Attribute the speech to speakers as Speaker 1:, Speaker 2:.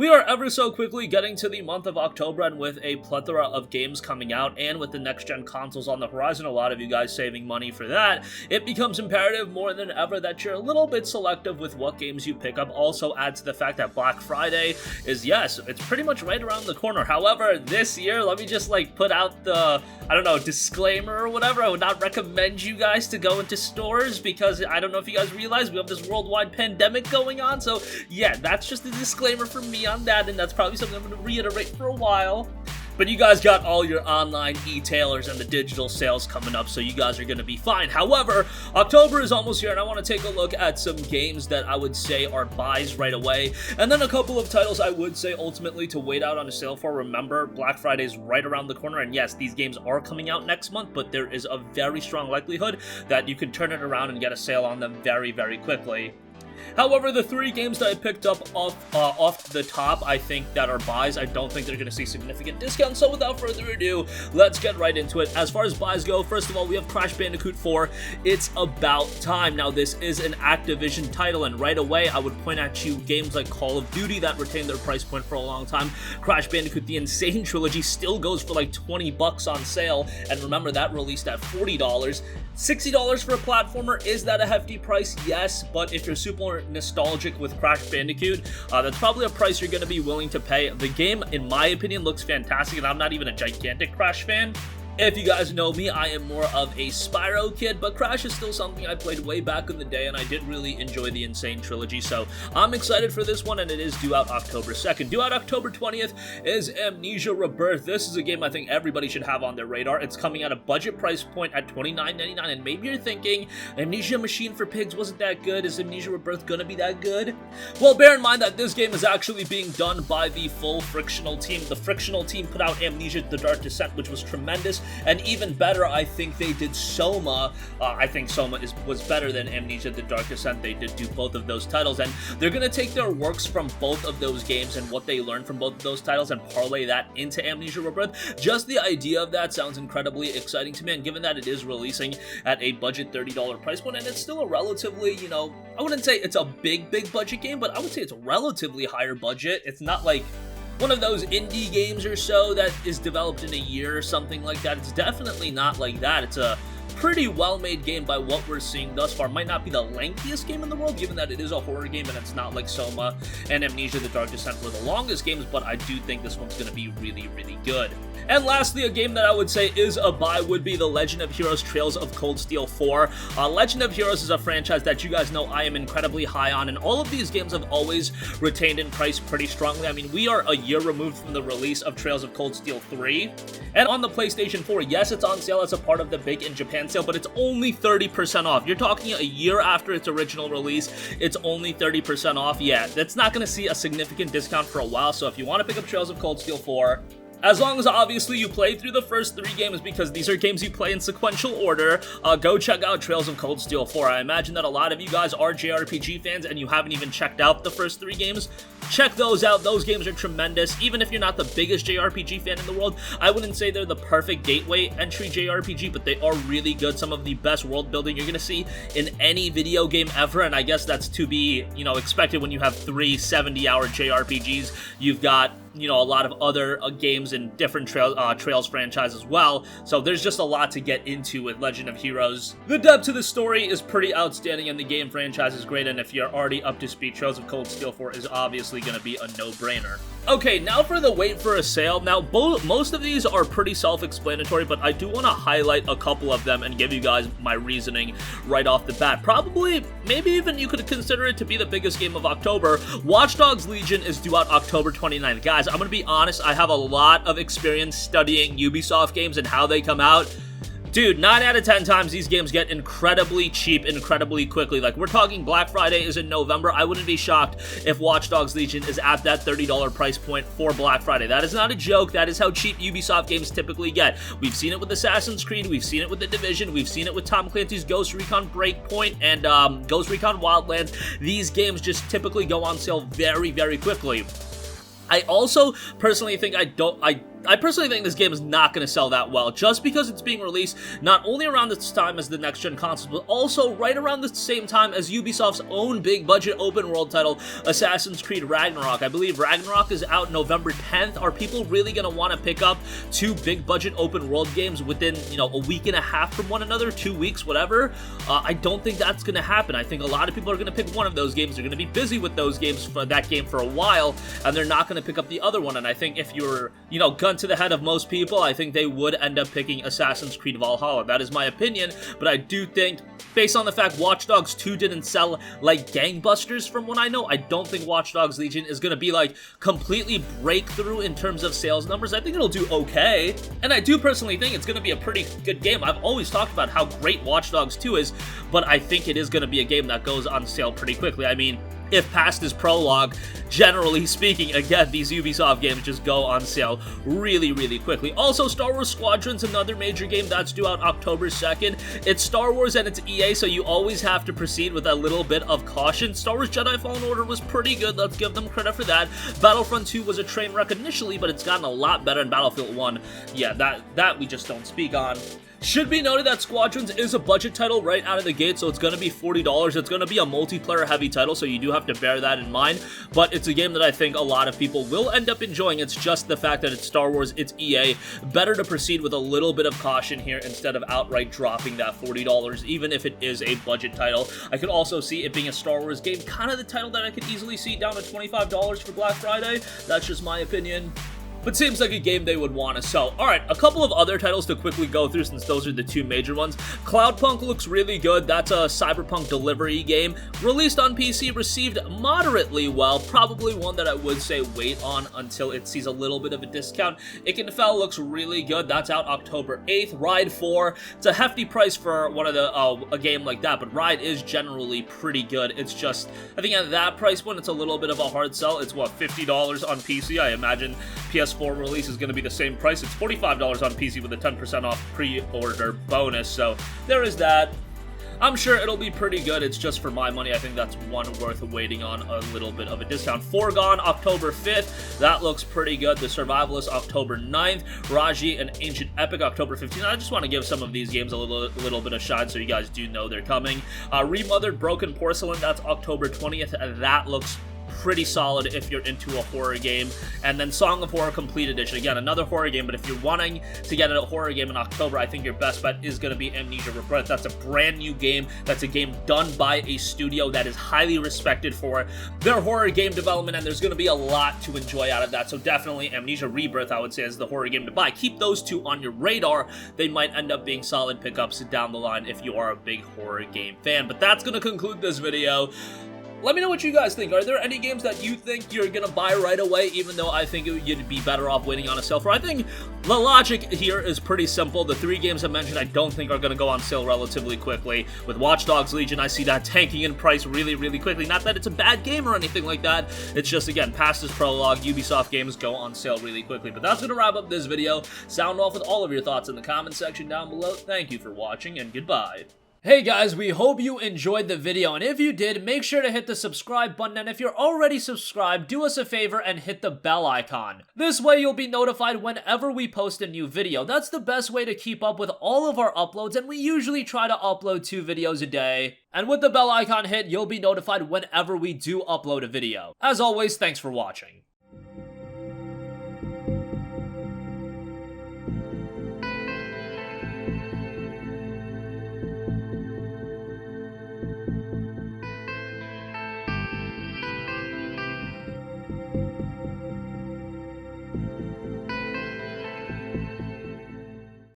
Speaker 1: We are ever so quickly getting to the month of October, and with a plethora of games coming out and with the next-gen consoles on the horizon, a lot of you guys saving money for that, it becomes imperative more than ever that you're a little bit selective with what games you pick up. Also add to the fact that Black Friday is, yes, it's pretty much right around the corner. However, this year, let me just put out the, disclaimer or whatever. I would not recommend you guys to go into stores because I don't know if you guys realize we have this worldwide pandemic going on. So yeah, that's just a disclaimer for me on that, and that's probably something I'm going to reiterate for a while. But you guys got all your online e-tailers and the digital sales coming up, so you guys are going to be fine. However, October is almost here, and I want to take a look at some games that I would say are buys right away, and then a couple of titles I would say ultimately to wait out on a sale for. Remember, Black Friday is right around the corner, and yes, these games are coming out next month, but there is a very strong likelihood that you can turn it around and get a sale on them very, very quickly. However, the three games that I picked up off the top, I think that are buys. I don't think they're going to see significant discounts, so without further ado, let's get right into it. As far as buys go, first of all, we have Crash Bandicoot 4. It's about time. Now, this is an Activision title, and right away, I would point at you games like Call of Duty that retained their price point for a long time. Crash Bandicoot, the Insane Trilogy, still goes for like 20 bucks on sale, and remember, that released at $40. $60 for a platformer, is that a hefty price? Yes, but if you're super nostalgic with Crash Bandicoot, that's probably a price you're going to be willing to pay. The game, in my opinion, looks fantastic, and I'm not even a gigantic Crash fan. If you guys know me, I am more of a Spyro kid, but Crash is still something I played way back in the day, and I did really enjoy the Insane Trilogy, so I'm excited for this one, and it is due out October 2nd. Due out October 20th is Amnesia Rebirth. This is a game I think everybody should have on their radar. It's coming at a budget price point at $29.99, and maybe you're thinking, Amnesia Machine for Pigs wasn't that good. Is Amnesia Rebirth gonna be that good? Well, bear in mind that this game is actually being done by the full Frictional team. The Frictional team put out Amnesia: The Dark Descent, which was tremendous. And even better, I think they did Soma. I think Soma was better than Amnesia: The Dark Descent. They did do both of those titles, and they're going to take their works from both of those games and what they learned from both of those titles and parlay that into Amnesia Rebirth. Just the idea of that sounds incredibly exciting to me, and given that it is releasing at a budget $30 price point, and it's still a relatively, I wouldn't say it's a big budget game, but I would say it's a relatively higher budget. It's not like one of those indie games or so that is developed in a year or something like that. It's definitely not like that. It's a pretty well-made game by what we're seeing thus far. Might not be the lengthiest game in the world, given that it is a horror game and it's not like Soma and Amnesia: The Dark Descent were the longest games, but I do think this one's going to be really, really good. And lastly, a game that I would say is a buy would be The Legend of Heroes Trails of Cold Steel 4. Legend of Heroes is a franchise that you guys know I am incredibly high on, and all of these games have always retained in price pretty strongly. I mean, we are a year removed from the release of Trails of Cold Steel 3, and on the PlayStation 4, yes, it's on sale as a part of the Big in Japan sale, but it's only 30% off. You're talking a year after its original release, it's only 30% off. Yeah, that's not going to see a significant discount for a while, so if you want to pick up Trails of Cold Steel 4, as long as obviously you play through the first 3 games, because these are games you play in sequential order, go check out Trails of Cold Steel 4. I imagine that a lot of you guys are JRPG fans and you haven't even checked out the first 3 games. Check those out. Those games are tremendous. Even if you're not the biggest JRPG fan in the world, I wouldn't say they're the perfect gateway entry JRPG, but they are really good. Some of the best world building you're going to see in any video game ever, and I guess that's to be, expected when you have 3 70-hour JRPGs. You've got a lot of other games in different Trails franchise as well, so there's just a lot to get into with Legend of Heroes. The depth to the story is pretty outstanding, and the game franchise is great, and if you're already up to speed, Trails of Cold Steel 4 is obviously going to be a no-brainer. Okay, now for the wait for a sale. Now, most of these are pretty self-explanatory, but I do want to highlight a couple of them and give you guys my reasoning right off the bat. Probably, maybe even you could consider it to be the biggest game of October. Watch Dogs Legion is due out October 29th. Guys, I'm going to be honest, I have a lot of experience studying Ubisoft games and how they come out. Dude, 9 out of 10 times these games get incredibly cheap incredibly quickly. Like, we're talking Black Friday is in November. I wouldn't be shocked if Watch Dogs Legion is at that $30 price point for Black Friday. That is not a joke. That is how cheap Ubisoft games typically get. We've seen it with Assassin's Creed. We've seen it with The Division. We've seen it with Tom Clancy's Ghost Recon Breakpoint and Ghost Recon Wildlands. These games just typically go on sale very, very quickly. I also personally think I I personally think this game is not going to sell that well, just because it's being released not only around this time as the next-gen consoles, but also right around the same time as Ubisoft's own big-budget open-world title, Assassin's Creed Ragnarok. I believe Ragnarok is out November 10th. Are people really going to want to pick up two big-budget open-world games within, you know, a week and a half from one another, 2 weeks, whatever? I don't think that's going to happen. I think a lot of people are going to pick one of those games. They're going to be busy with those games for that game for a while, and they're not going to pick up the other one. And I think if you're, you know, gun to the head of most people, I think they would end up picking Assassin's Creed Valhalla. That is my opinion, but I do think, based on the fact Watch Dogs 2 didn't sell like gangbusters from what I know, I don't think Watch Dogs Legion is going to be like completely breakthrough in terms of sales numbers. I think it'll do okay, and I do personally think it's going to be a pretty good game. I've always talked about how great Watch Dogs 2 is, but I think it is going to be a game that goes on sale pretty quickly. I mean, if past is prologue, generally speaking, again, these Ubisoft games just go on sale really, really quickly. Also, Star Wars Squadrons, another major game that's due out October 2nd. It's Star Wars and it's EA, so you always have to proceed with a little bit of caution. Star Wars Jedi Fallen Order was pretty good, let's give them credit for that. Battlefront 2 was a train wreck initially, but it's gotten a lot better, in Battlefield 1, yeah, that we just don't speak on. Should be noted that Squadrons is a budget title right out of the gate, so it's going to be $40. It's going to be a multiplayer-heavy title, so you do have to bear that in mind, but it's a game that I think a lot of people will end up enjoying. It's just the fact that it's Star Wars, it's EA. Better to proceed with a little bit of caution here instead of outright dropping that $40, even if it is a budget title. I could also see it being a Star Wars game, kind of the title that I could easily see down to $25 for Black Friday. That's just my opinion, but seems like a game they would want to sell. Alright, a couple of other titles to quickly go through since those are the two major ones. Cloudpunk looks really good. That's a cyberpunk delivery game. Released on PC, received moderately well. Probably one that I would say wait on until it sees a little bit of a discount. Ikenfell looks really good. That's out October 8th. Ride 4. It's a hefty price for one of the a game like that, but Ride is generally pretty good. It's just, I think at that price point, it's a little bit of a hard sell. It's what, $50 on PC? I imagine PS4 release is going to be the same price. It's $45 on PC with a 10% off pre-order bonus, so there is that. I'm sure it'll be pretty good. It's just for my money, I think that's one worth waiting on a little bit of a discount. Foregone, October 5th. That looks pretty good. The Survivalists, October 9th. Raji and Ancient Epic, October 15th. I just want to give some of these games a little bit of shine so you guys do know they're coming. Remothered, Broken Porcelain, that's October 20th. That looks pretty solid if you're into a horror game. And then Song of Horror Complete Edition, again, another horror game, but if you're wanting to get a horror game in October, I think your best bet is going to be Amnesia Rebirth. That's a brand new game. That's a game done by a studio that is highly respected for their horror game development, and there's going to be a lot to enjoy out of that. So definitely Amnesia Rebirth, I would say, is the horror game to buy. Keep those two on your radar. They might end up being solid pickups down the line if you are a big horror game fan. But that's going to conclude this video. Let me know what you guys think. Are there any games that you think you're going to buy right away, even though I think you'd be better off waiting on a sale for? I think the logic here is pretty simple. The three games I mentioned I don't think are going to go on sale relatively quickly. With Watch Dogs Legion, I see that tanking in price really, really quickly. Not that it's a bad game or anything like that. It's just, again, past this prologue, Ubisoft games go on sale really quickly. But that's going to wrap up this video. Sound off with all of your thoughts in the comment section down below. Thank you for watching, and goodbye. Hey guys, we hope you enjoyed the video, and if you did, make sure to hit the subscribe button, and if you're already subscribed, do us a favor and hit the bell icon. This way you'll be notified whenever we post a new video. That's the best way to keep up with all of our uploads, and we usually try to upload 2 videos a day. And with the bell icon hit, you'll be notified whenever we do upload a video. As always, thanks for watching.